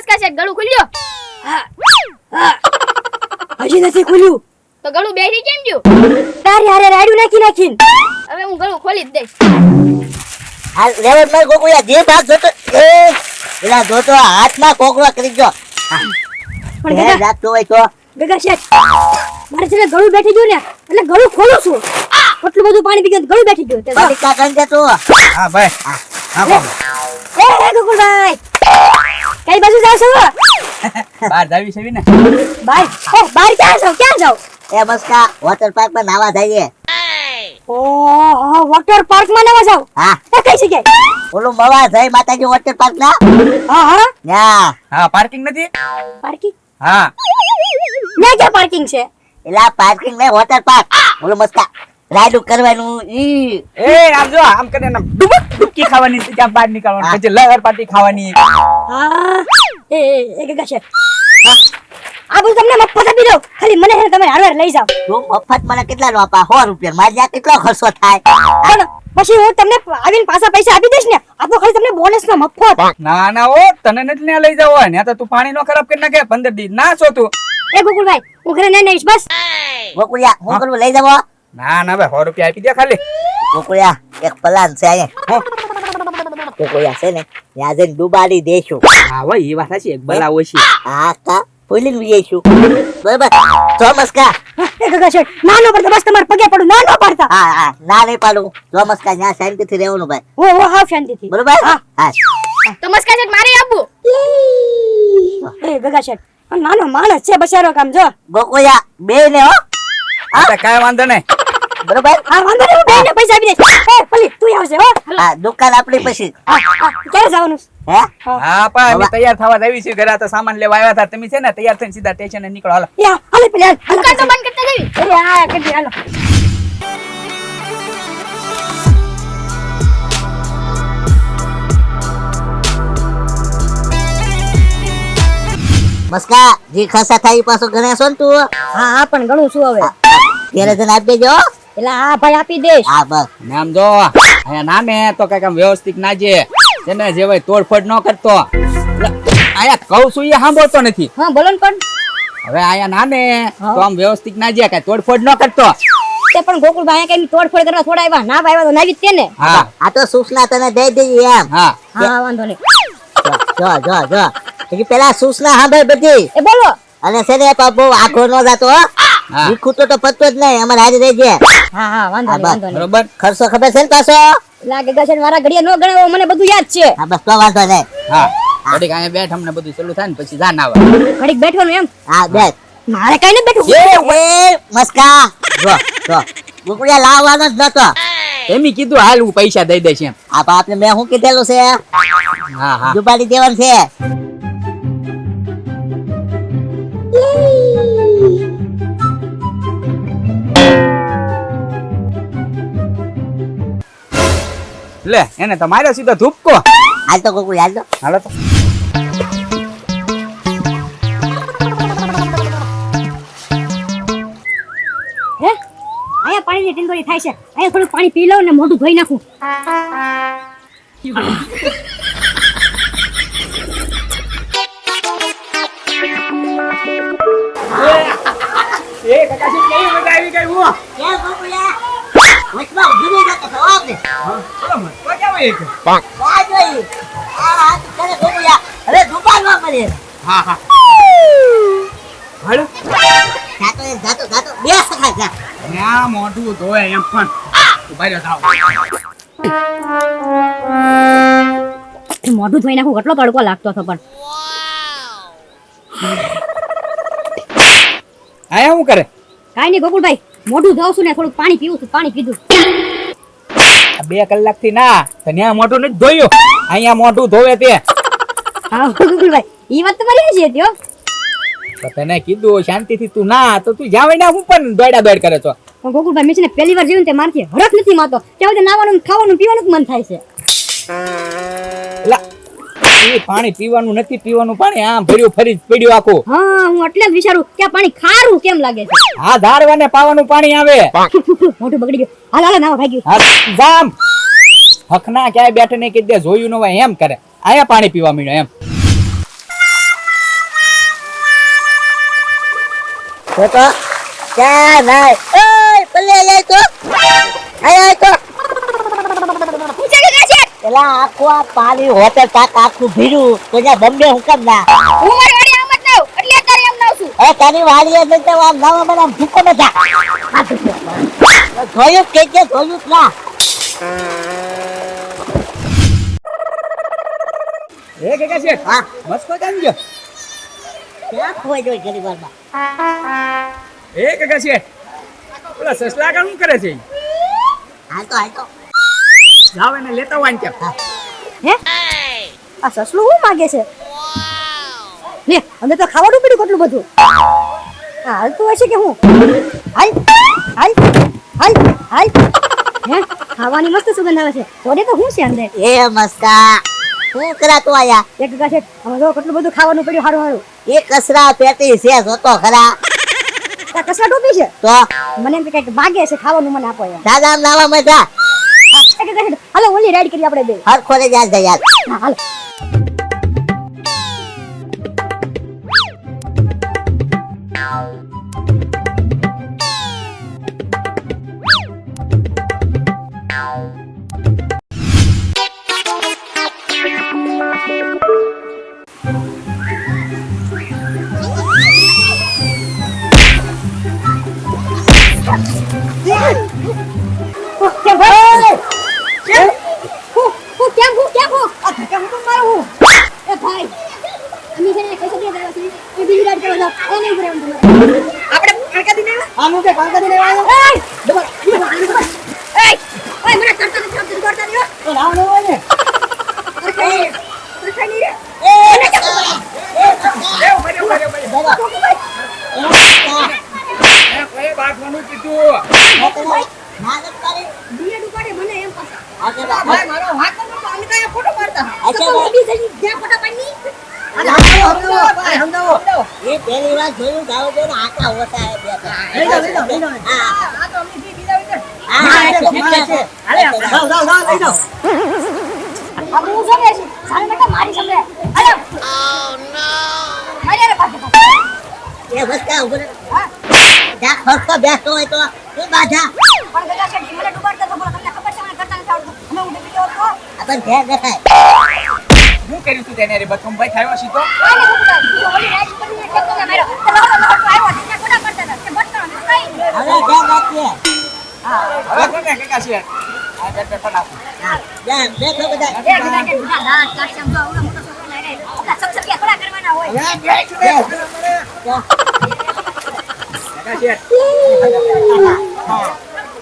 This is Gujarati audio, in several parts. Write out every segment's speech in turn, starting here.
નમસ્કાર સાહેબ, ગળું ખુલ્યો. હજી નથી ખુલ્યું તો ગળું બેહરી કેમ ગયું? તારી હારે રાડ્યું નાખી હવે હું ગળું ખોલી જ દઈશ. હાલ રેવત માર ગોકુળિયા જે ભાગ જોતો એલા જોતો હાથમાં કોકરો કરી ગયો. પણ હે રાખતો હોય તો ગગા શેઠ મારે છે ને ગળું બેઠી ગયું ને એટલે ગળું ખોલું છું. આટલું બધું પાણી પી ગયું ગળું બેઠી ગયું. તે બાકી કા કરી દે તું. હા ભાઈ હા બાબુ એ ગોકુળભાઈ કઈ બાજુ જાવ છો? બહાર જાવી છે ને બાય બહાર ક્યાં જાવ? એ મસ્કા વોટર પાર્ક માં નાવા જઈએ. ઓહો વોટર પાર્ક માં નવા જાવ? હા એ કઈ જગ્યાએ? ઓલું મવા જય માતાજી વોટર પાર્ક ના હા યા હા પાર્કિંગ નથી પાર્કિંગ હા મેં ક્યાં પાર્કિંગ છે? એલા પાર્કિંગ ને વોટર પાર્ક ઓલું મસ્કા રાઈડ કરવાનું ઈ એ આમ જો આમ કરીને ડુબકી ખાવાની ત્યાં બહાર નીકળવાનું પછી લહેર પાટી ખાવાની હા એ ગગા શેઠ આ બધું તમને મફત આપી દઉં ખાલી મને છે ને તમે હારવાર લઈ જાવ. તું મફત મને કેટલા નો આપા 100 રૂપિયા મારે ત્યાં કેટલો ખર્ચો થાય પણ પછી હું તમને આવીને પાછા પૈસા આપી દઈશ ને આ તો ખાલી તમને બોનસ માં મફત. ના ના ઓ તને નથી ને લઈ જાવ હોય ને તો તું પાણી નો ખરાબ કરી નાખે 15 દી ના છો તું એ ગોકુળભાઈ હું ઘરે નહીં આવીશ બસ. ગોકુળિયા હું કરવું લઈ જાવ ના ના ભાઈ 100 રૂપિયા આપી દે ખાલી ગોકુળિયા એક પ્લાન છે અહીંયા ગોકુળિયા છે ને ત્યાં જઈને ડુબાડી દેશું. હા ભાઈ એ વાત સાચી એક બલા ઓછી હા કા ફૂલીને વિયેશું બરાબર જો મસ્કા એ ગગા શેઠ નાનો પડતા બસ તમારે પગે પડું નાનો પડતા. હા હા ના નહીં પાડું જો મસ્કા ત્યાં શાંતિથી રહેવાનું ભાઈ ઓ હા શાંતિથી બરોબર હા હા તો નમસ્કાર સાહેબ, મારે આપવું. એ ગગા શેઠ આ નાનો માણસ છે બચારો કામ જો. ગોકુળિયા બે ને હો હા કાઈ વાંધો નહીં બરોબર હા વાંધો નહીં હું બેને પૈસા આપી દઈશ. એ પલી તું આવશે હો. હા દુકાન આપણી પછી ક્યારે જવાનું? હે હા પણ અમે તૈયાર થવા આવી છીએ ઘરે તો સામાન લેવા આવ્યા હતા તમે છે ને તૈયાર થઈને સીધા સ્ટેશને નીકળો હાલો યા હાલે પેલે હાલ દુકાન તો બંધ કરતા જવી. એ હા કરી હાલો. મસ્કા જે ખાસા થાય ઈ પાછો ગણેશો ને તું હા હા પણ ઘણું શું હવે ત્યારે જઈને આપી દેજો એટલે હા ભાઈ આપી દઈશ. હા બસ ને આમ જો અહીંયા નામે તો કઈક આમ વ્યવસ્થિત નાજે જેને જેવાય તોડફોડ ન કરતો એટલે અહીંયા કહું છું એ સાંભળતો નથી હા બોલો ને પણ હવે અહીંયા નામે તો આમ વ્યવસ્થિત નાજે કઈ તોડફોડ ન કરતો તે પણ ગોકુળભાઈ કઈ તોડફોડ કરવા થોડા આવ્યા ના આવ્યા તો નાવી જ તે ને. હા આ તો સૂચના તને દઈ દઈએ એમ હા હા વાંધો નહીં. જો જો જો પછી પેલા સૂચના સાંભળ બધી એ બોલો. અને છે ને બહુ આખો ન જાતો હો હા લીખું તો પત્તો જ નહીં અમારે હારી રહેજે હા હા વાંધો નહીં વાંધો નહીં. બરોબર ખર્ચો ખબર છે ને પાછો લાગે ગશે મારા ઘડિયા નો ગણાવો મને બધું યાદ છે. હા બસ તો વાંધો નહીં હા ઘડીક અહીંયા બેઠ અમને બધું ચાલુ થાય ને પછી જાન આવે ઘડીક બેઠવાનું એમ હા બેસ મારે કઈ નથી બેઠું. એ મસ્કા જો જો ગોકુળિયા લાવવાનો જ નતો એમી કીધું હાલ હું પૈસા દઈ દઈશ એમ આ બાપને મેં શું કીધેલું છે હા હા ડુબાડી દેવાનું છે લે એને તો માર્યો સીધો ધૂપકો હાલ તો ગોકુળિયા હાલ તો હાલો તો હે અહીંયા પાણીની ટીંગોળી થાય છે અહીંયા થોડું પાણી પી લઉં ને મોઢું ધોઈ નાખું. એ કાકાજી કેવી મજા આવી ગઈ હું ક્યાં ગોકુળિયા વચમાં ઊભી રહી જતો જવાબ ને બોલો મત તો કેવું એક આ જોઈ આ હાથ કરે ગોકુળિયા હવે ડુબાડવા પડે હા હા હાલો જાતો બે સખા જા ત્યાં મોઢું ધોય એમ પણ ઉભા રહ્યો થાવ મોઢું ધોઈ નાખું કેટલો તડકો લાગતો હતો પણ આયા શું કરે કાઈ નહીં ગોકુળભાઈ મોઢું ધોઉં છું ને થોડું પાણી પીવું છું પાણી પીધું. 2 કલાક થી ના તો ત્યાં મોઢું નથી ધોયું અહીંયા મોઢું ધોવે તે હા ગોકુળભાઈ ઈ વાત તમારી હજી હતી હો. તો તને કીધું શાંતિથી તું ના તો તું જાવે ના હું પણ દોડા દોડ કરે તો પણ ગોકુળભાઈ મેં છે ને પહેલી વાર જોયું ને તે મારથી હરખ નથી માતો ત્યાં સુધી નાવાનું ખાવાનું પીવાનું જ મન થાય છે. એલા એ પાણી પીવાનું નથી પીવાનું પાણી આમ ભર્યું ફરી પડ્યું આખું હા હું એટલે જ વિચારું કે આ પાણી ખારું કેમ લાગે છે. આ ધારવાને પાવાનું પાણી આવે મોઢું બગડી ગયું હાલ હાલ નાવા ભાગ્યું. હા જામ હકના ક્યાંય બેઠે નહીં કીધે જોયું ન હોય એમ કરે આયા પાણી પીવા મળ્યો એમ તો ક્યાં નહીં ઓય પલ્લે લઈ તો આય તો પૂછે કે શેઠ પેલા આખું આ પાણી હોટલ પાક આખું ભીડું તો જ્યાં બોમ્બે હું કેમ ના હું મારી વાડી આમ જ ના આવું, એટલે અત્યારે એમ ના આવું છું. એ તારી વાડીએ જઈને તો આમ નવા મને આમ ભૂકો ન થા જોયું કે જોયું જ ના એ કાકા શેઠ હા મસ્કો જાન ગયો ક્યાં ખોઈ જોઈ ઘણી વારમાં એ કાકા શેઠ ઓલા સસલા કા શું કરે છે હાલ તો જાવ એને લેતા આવો કેમ હે આ સસલું શું માગે છે લે અમે તો ખાવાનું પડ્યું કેટલું બધું આ હાલતું હશે કે હું હાલ હાલ હાલ હાલ હે ખાવાની મસ્ત સુગંધ આવે છે તોડે તો હું છે અંદર એ મસ્કા શું કરા તું આયા એક ગગા છે અમે જો કેટલું બધું ખાવાનું પડ્યું હારું હારું એ કસરા પેટી છે જોતો ખરા આ કસરા ટોપી છે તો મને એમ કે કંઈક માગે છે ખાવાનું મને આપો એમ દાદા નાવા મજા એક ગગા છે હાલો ઓલી રાઈડ કરી આપણે બે હર ખોલે જા યાર હા હાલો કેમ ભાઈ કેમ હું કેમ આ ધક્કા હું તો મારું એ ભાઈ અમે છે ને કૈસે દે દેવા છે એ બીજી રાઈડ કરવા જાવ એને ઉપર એમ તમારે આપણે કાકા દી લેવા આનું કે કાકા દી લેવા આવ્યો એ ડબલ એ ઓય મને કરતા નથી આપતું કરતા નહીં તો લાવ નો હોય ને અરે નહીં રે કોઈ બાટવાનું કીધું બીએ ડુકાડે મને એમ પાછા અચ્છા ભાઈ મારો હાથ ન તો અમે કાયા ફોટો પાડતા અચ્છા, તો મોટી થઈ જ્યાં ફોટો પાડની સમજાવો એ પહેલી વાર જોયું ગાવ જો ને આટા હોતા હે બે હા આ તો અમે બીજા વિચાર હા એ તો મારે છે અરે જાવ લઈ જાવ આપણે હું સમજે છે સામે બેટા મારી સમજે અરે ઓ નો મારી રે પાછો એ વસ્તા ઉપર હા જા ખર્ચો બેસતો હોય તો એ બાધા પણ ગગા છે મને ડુબાડતા તો તમને ખબર છે મને કરતા નથી આવડતું અમે ઉડે બીજો હતો આપણ ધ્યાન રખાય શું કર્યું તું તેને રે બકમ ભાઈ ખાયો સીધો આને ખબર બીજો ઓલી રાઈડ કરીને ઠેકો ના માર્યો તો લોટો આવ્યો એટલે કોડા પડતા હતા કે બટનો કઈ હવે ધ્યાન રાખીએ હવે કોને કાકા શેઠ આ બેઠ ફટાફટ હા જા બેઠો બધા એ ગગા છે બધા લાટ કાશ્યમ જો આવડો મોટો છોકરો લઈને આપણા સબસબિયા થોડા કરવાના હોય કાકા શેઠ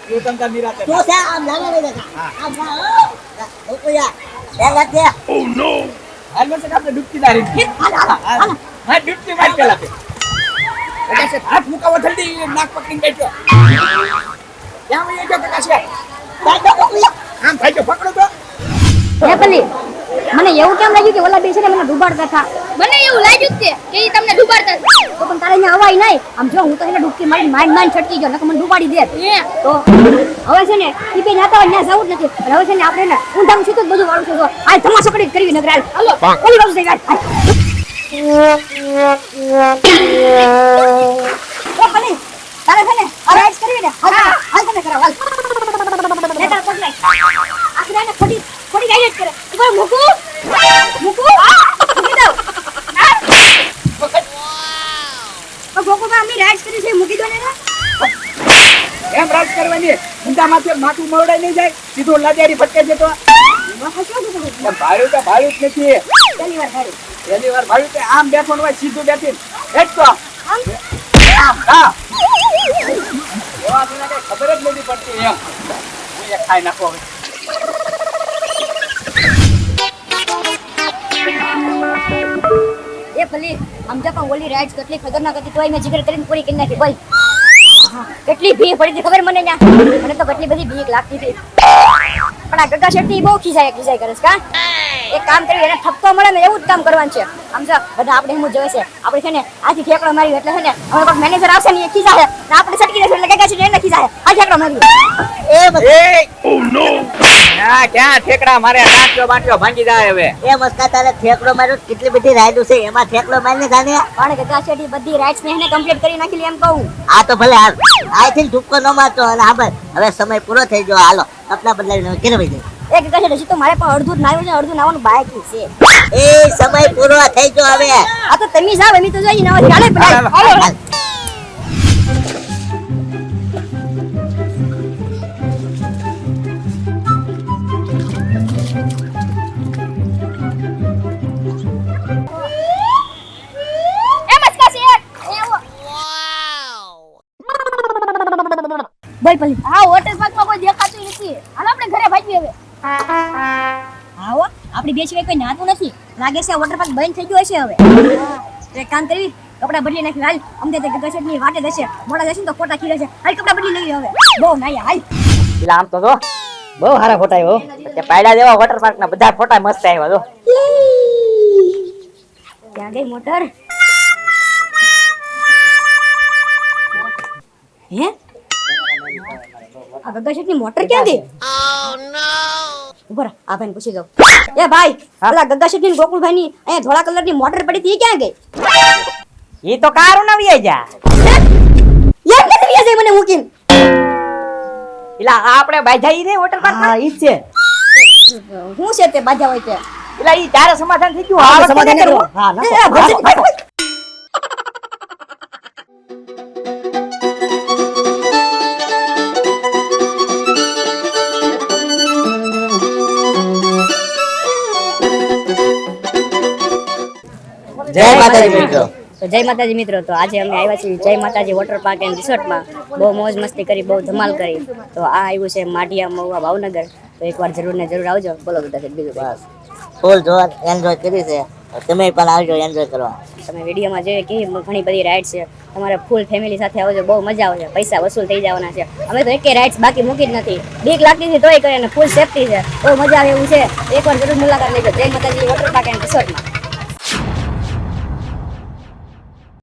તું તમતા નિરાતે તો છે આમ લાવા લઈ જતા આમ ના ઓયા ધ્યાન રાખીએ હાલ મને આપણે ડૂબકી દારી હા ડૂબકી માર પેલા તે કાકા શેઠ હાથ મુકાવો જલ્દી નાક પકડીને બેઠો ક્યાં વહી ગયો કાકા શેઠ આમ થઈ ગયો પકડો તો હે પલી મને એવું કેમ લાગ્યું કે ઓલા બે છે ને મને ડુબાડતા હતા મને એવું લાગ્યું જ તે કે ઈ તમને ડૂબાડતા હતા. તો પણ તારે અહીંયા અવાય નહીં આમ જો હું તો એને ડૂબકી મારી માઇન્ડ છટકી ગયો નકર મને ડુબાડી દે હે તો હવે છે ને ઈ બે નાતા હોય ત્યાં જવું જ નથી પણ હવે છે ને આપણે ને ઊંધાનું સીધું જ બધું વાળું છે તો આ તમાશો કરી જ કરવી નગર હાલો ઓલી બાજુ થઈ ગયા ઓ પલી તારે છે ને આ રાઈડ કરવી ને હાલ તમે કરાવ હાલ લે તાર પકડાય આખરે ને ખોટી રાઈડ જ કરે ઉપર મૂકું મૂકી દઉં ગોકુમાં અમે રાઈડ કરી છે મૂકી દો ને એમ રાજ કરવાની ઊંધા માથે માથું મવડાઈ નહીં જાય સીધું લાજારી ફટકે છે તો એમ ભાડું તો ભાડું જ નથી પહેલી વાર ખાડી પહેલી વાર ભાડું તે આમ બેઠવાનું હોય સીધું બેઠી એક તો આમ હા એવા પેલા કઈ ખબર જ નથી પડતી એમ હું એક ખાઈ નાખો હવે એ ભલી સમજા પણ ઓલી રાઈડ કેટલી ખતરનાક હતી તોય મેં જીગર કરીને પૂરી કરી નાખી બોલ કેટલી ભીખ પડી હતી ખબર મને ત્યાં મને તો કેટલી બધી ભીખ લાગતી હતી પણ આ ગગા શેઠી બહુ ખીજાય કરે છે કા એક કામ કરી એને ઠપકો મળે ને એવું જ કામ કરવાનું છે સમજો બધા આપણે એમ જ જોવે છે આપણે છે ને આથી ઠેકડો મારી એટલે છે ને હવે કોઈ મેનેજર આવશે ને એ ખીજાય ને આપણે સટકી દેશું એટલે ગગા શેઠ એને ખીજાય આ ઠેકડો મારી એ એ ઓ નો હા ક્યાં ઠેકડા મારે નાટ્યો બાટ્યો ભાંગી જાય હવે. એ મસ્કા તારે ઠેકડો માર્યો કેટલી બધી રાઈડો છે એમાં ઠેકડો મારીને જાને પણ ગગા શેઠી બધી રાઈટ્સ ને એને કમ્પ્લીટ કરી નાખી એમ કહું. આ તો ભલે હાલ આથી ઠુક્કો ન મારતો અને હા ભાઈ હવે સમય પૂરો થઈ ગયો હાલો કપડા બદલાવીને ઘરે વઈ જાય એ ગગા શેઠી હજી તો મારે પણ અડધું જ નાવ્યું છે અડધું નાવાનું બાકી છે. એ સમય પૂરો થઈ ગયો હવે આ તો તમે જાવ એમ તો જઈ નવા ચાલે હાલો, હાલો હાલ. એ મસ્કા શેઠ એ આવો. બોલ પલી હા વોટર પાર્કમાં કોઈ દેખાતું નથી હાલ આપણે ઘરે ભાગીએ હવે. આવો આપણી બે સિવાય કોઈ નાતું નથી લાગે છે વોટર પાર્ક બંધ થઈ ગયો હશે હવે. તો એક કામ કરી કપડા બદલી નાખી હાલ અમને તે ગગા શેઠની વાટે જશે મોડા જશે ને તો ખોટા ખીરે છે હાલ કપડા બદલી લઈએ હવે બહુ નાયા હાલ. પેલા આમ તો જો બહુ સારા ફોટા આવ્યો તે પાયડા જેવા વોટર પાર્ક ના બધા ફોટા મસ્ત આવ્યા જો. ક્યાં ગઈ મોટર હે આ ગગા શેઠની મોટર ક્યાં ગઈ ઉભા રહો, આ ભાઈને પૂછી જાઉં. એ ભાઈ પેલા ગગા શેઠની ને ગોકુળભાઈની અહીંયા ધોળા કલરની મોટર પડી હતી એ ક્યાં ગઈ? ઈ તો કારું ના વિયા જા યાર કે તમે જઈ મને મૂકીને પેલા આપણે બાજા ઈ ને વોટર પાર્ક હા ઈ જ છે હું છે તે બાજા હોય તે પેલા ઈ તારે સમાધાન થઈ ગયું આ સમાધાન વખતે કરવું. હા એ, આ ના ભાઈ, જય માતાજી મિત્રો તો જય માતાજી મિત્રો તો આજે અમે આવ્યા છીએ જય માતાજી વોટર પાર્ક એન્ડ રિસોર્ટમાં બહુ મોજ મસ્તી કરી બહુ ધમાલ કરી તો આ આવ્યું છે માઢિયા મહુવા ભાવનગર તો એકવાર જરૂર ને જરૂર આવજો બોલો બધા બીજું બસ ફૂલ જોર એન્જોય કરી છે તમે પણ આવજો એન્જોય કરવા તમે વિડીયોમાં જોઈએ કે ઘણી બધી રાઇડ્સ છે તમારે ફૂલ ફેમિલી સાથે આવજો બહુ મજા આવશે પૈસા વસૂલ થઈ જવાના છે અમે તો એકે રાઇડ્સ બાકી મૂકી જ નથી બીક લાગતી હતી તોય કરીને ફૂલ સેફટી છે બહુ મજા આવે એવું છે એકવાર જરૂર મુલાકાત લેજો જય માતાજી વોટર પાર્ક એન્ડ રિસોર્ટમાં